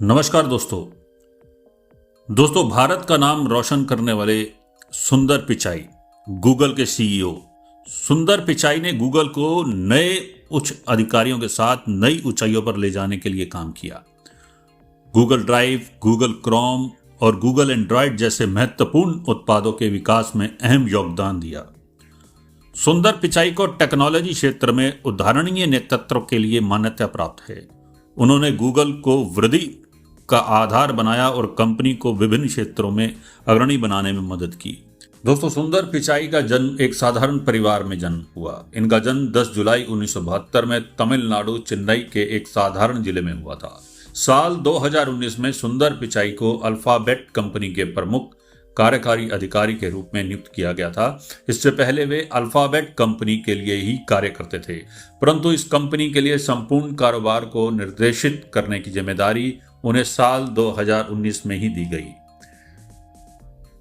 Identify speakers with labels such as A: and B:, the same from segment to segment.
A: नमस्कार दोस्तों भारत का नाम रोशन करने वाले सुंदर पिचाई गूगल के सीईओ सुंदर पिचाई ने गूगल को नए उच्च अधिकारियों के साथ नई ऊंचाइयों पर ले जाने के लिए काम किया। गूगल ड्राइव, गूगल क्रोम और गूगल एंड्रॉयड जैसे महत्वपूर्ण उत्पादों के विकास में अहम योगदान दिया। सुंदर पिचाई को टेक्नोलॉजी क्षेत्र में उदाहरणीय नेतृत्व के लिए मान्यता प्राप्त है। उन्होंने गूगल को वृद्धि का आधार बनाया और कंपनी को विभिन्न क्षेत्रों में अग्रणी बनाने में मदद की। दोस्तों, सुंदर पिचाई का जन्म एक साधारण परिवार में जन्म हुआ। इनका जन्म 10 जुलाई 1972 में तमिलनाडु चेन्नई के एक साधारण जिले में हुआ था। साल 2019 में सुंदर पिचाई को अल्फाबेट कंपनी के प्रमुख कार्यकारी अधिकारी के रूप में नियुक्त किया गया था। इससे पहले वे अल्फाबेट कंपनी के लिए ही कार्य करते थे, परंतु इस कंपनी के लिए संपूर्ण कारोबार को निर्देशित करने की जिम्मेदारी उन्हें साल 2019 में ही दी गई।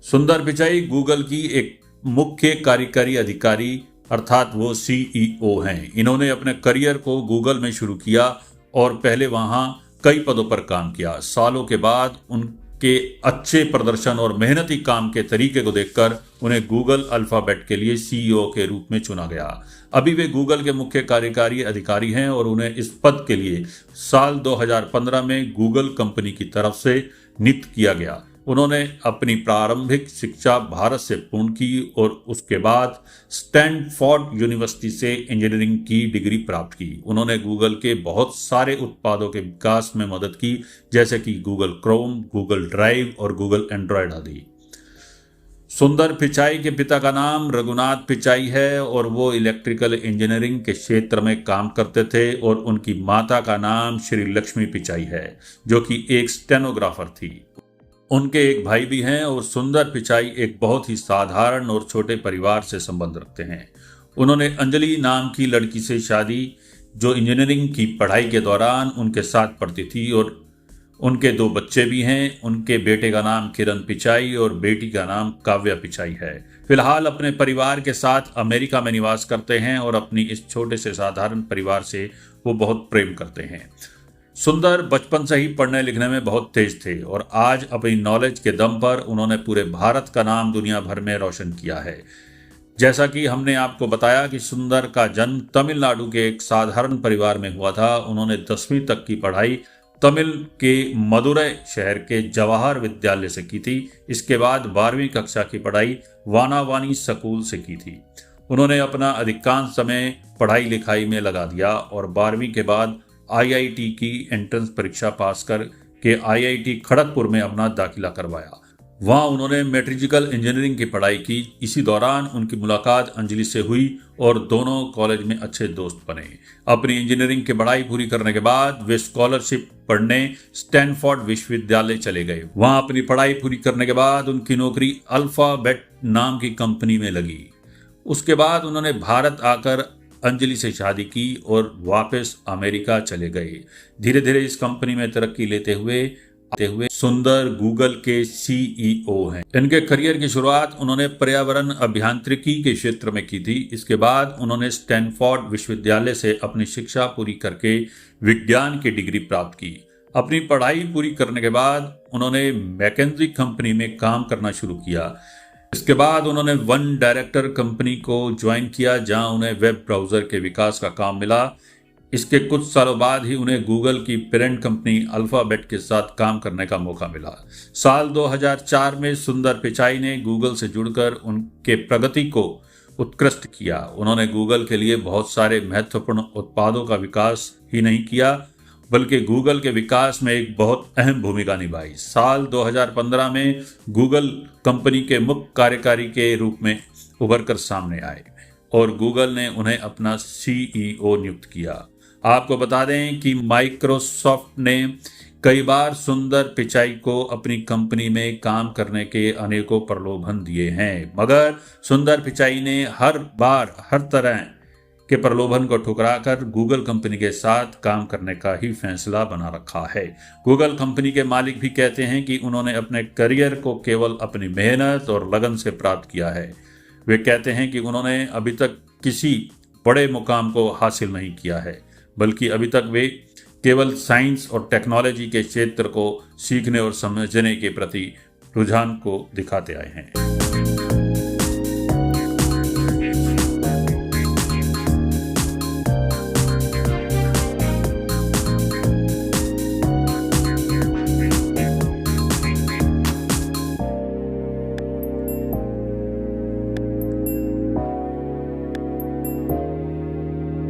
A: सुंदर पिचाई गूगल की एक मुख्य कार्यकारी अधिकारी अर्थात वो सीईओ हैं। इन्होंने अपने करियर को गूगल में शुरू किया और पहले वहां कई पदों पर काम किया। सालों के बाद उनके अच्छे प्रदर्शन और मेहनती काम के तरीके को देखकर उन्हें गूगल अल्फाबेट के लिए सीईओ के रूप में चुना गया। अभी वे गूगल के मुख्य कार्यकारी अधिकारी हैं और उन्हें इस पद के लिए साल 2015 में गूगल कंपनी की तरफ से नियुक्त किया गया। उन्होंने अपनी प्रारंभिक शिक्षा भारत से पूर्ण की और उसके बाद स्टैनफोर्ड यूनिवर्सिटी से इंजीनियरिंग की डिग्री प्राप्त की। उन्होंने गूगल के बहुत सारे उत्पादों के विकास में मदद की, जैसे कि गूगल क्रोम, गूगल ड्राइव और गूगल एंड्रॉयड आदि। सुंदर पिचाई के पिता का नाम रघुनाथ पिचाई है और वो इलेक्ट्रिकल इंजीनियरिंग के क्षेत्र में काम करते थे, और उनकी माता का नाम श्री लक्ष्मी पिचाई है, जो कि एक स्टेनोग्राफर थी। उनके एक भाई भी हैं और सुंदर पिचाई एक बहुत ही साधारण और छोटे परिवार से संबंध रखते हैं। उन्होंने अंजलि नाम की लड़की से शादी, जो इंजीनियरिंग की पढ़ाई के दौरान उनके साथ पढ़ती थी, और उनके 2 बच्चे भी हैं। उनके बेटे का नाम किरण पिचाई और बेटी का नाम काव्या पिचाई है। फिलहाल अपने परिवार के साथ अमेरिका में निवास करते हैं और अपनी इस छोटे से साधारण परिवार से वो बहुत प्रेम करते हैं। सुंदर बचपन से ही पढ़ने लिखने में बहुत तेज थे और आज अपनी नॉलेज के दम पर उन्होंने पूरे भारत का नाम दुनिया भर में रोशन किया है। जैसा कि हमने आपको बताया कि सुंदर का जन्म तमिलनाडु के एक साधारण परिवार में हुआ था। उन्होंने 10वीं तक की पढ़ाई तमिल के मदुरै शहर के जवाहर विद्यालय से की थी। इसके बाद 12वीं कक्षा की पढ़ाई वानावानी स्कूल से की थी। उन्होंने अपना अधिकांश समय पढ़ाई लिखाई में लगा दिया और 12वीं के बाद आईआईटी की एंट्रेंस परीक्षा पास करके आईआईटी खड़गपुर में अपना दाखिला करवाया। वहां उन्होंने मैट्रिकल इंजीनियरिंग की पढ़ाई की। इसी दौरान उनकी मुलाकात अंजलि से हुई और दोनों कॉलेज में अच्छे दोस्त बने। अपनी इंजीनियरिंग की पढ़ाई पूरी करने के बाद वे स्कॉलरशिप पढ़ने स्टैनफोर्ड विश्वविद्यालय चले गए। वहां अपनी पढ़ाई पूरी करने के बाद उनकी नौकरी अल्फाबेट नाम की कंपनी में लगी। उसके बाद उन्होंने भारत आकर अंजलि से शादी की और वापस अमेरिका चले गए। धीरे धीरे इस कंपनी में तरक्की लेते हुए सुंदर गूगल के सीईओ हैं। इनके करियर की शुरुआत उन्होंने पर्यावरण अभियांत्रिकी के क्षेत्र में की थी। इसके बाद उन्होंने स्टैनफोर्ड विश्वविद्यालय से अपनी शिक्षा पूरी करके विज्ञान की डिग्री प्राप्त की। अपनी पढ़ाई पूरी करने के बाद उन्होंने मैकेंजी कंपनी में काम करना शुरू किया। इसके बाद उन्होंने वन डायरेक्टर कंपनी को ज्वाइन किया, जहां उन्हें वेब ब्राउजर के विकास का काम मिला। इसके कुछ सालों बाद ही उन्हें गूगल की पेरेंट कंपनी अल्फाबेट के साथ काम करने का मौका मिला। साल 2004 में सुंदर पिचाई ने गूगल से जुड़कर उनके प्रगति को उत्कृष्ट किया। उन्होंने गूगल के लिए बहुत सारे महत्वपूर्ण उत्पादों का विकास ही नहीं किया, बल्कि गूगल के विकास में एक बहुत अहम भूमिका निभाई। साल 2015 में गूगल कंपनी के मुख्य कार्यकारी के रूप में उभरकर सामने आए और गूगल ने उन्हें अपना सीईओ नियुक्त किया। आपको बता दें कि माइक्रोसॉफ्ट ने कई बार सुंदर पिचाई को अपनी कंपनी में काम करने के अनेकों प्रलोभन दिए हैं, मगर सुंदर पिचाई ने हर बार हर तरह के प्रलोभन को ठुकराकर गूगल कंपनी के साथ काम करने का ही फैसला बना रखा है। गूगल कंपनी के मालिक भी कहते हैं कि उन्होंने अपने करियर को केवल अपनी मेहनत और लगन से प्राप्त किया है। वे कहते हैं कि उन्होंने अभी तक किसी बड़े मुकाम को हासिल नहीं किया है, बल्कि अभी तक वे केवल साइंस और टेक्नोलॉजी के क्षेत्र को सीखने और समझने के प्रति रुझान को दिखाते आए हैं।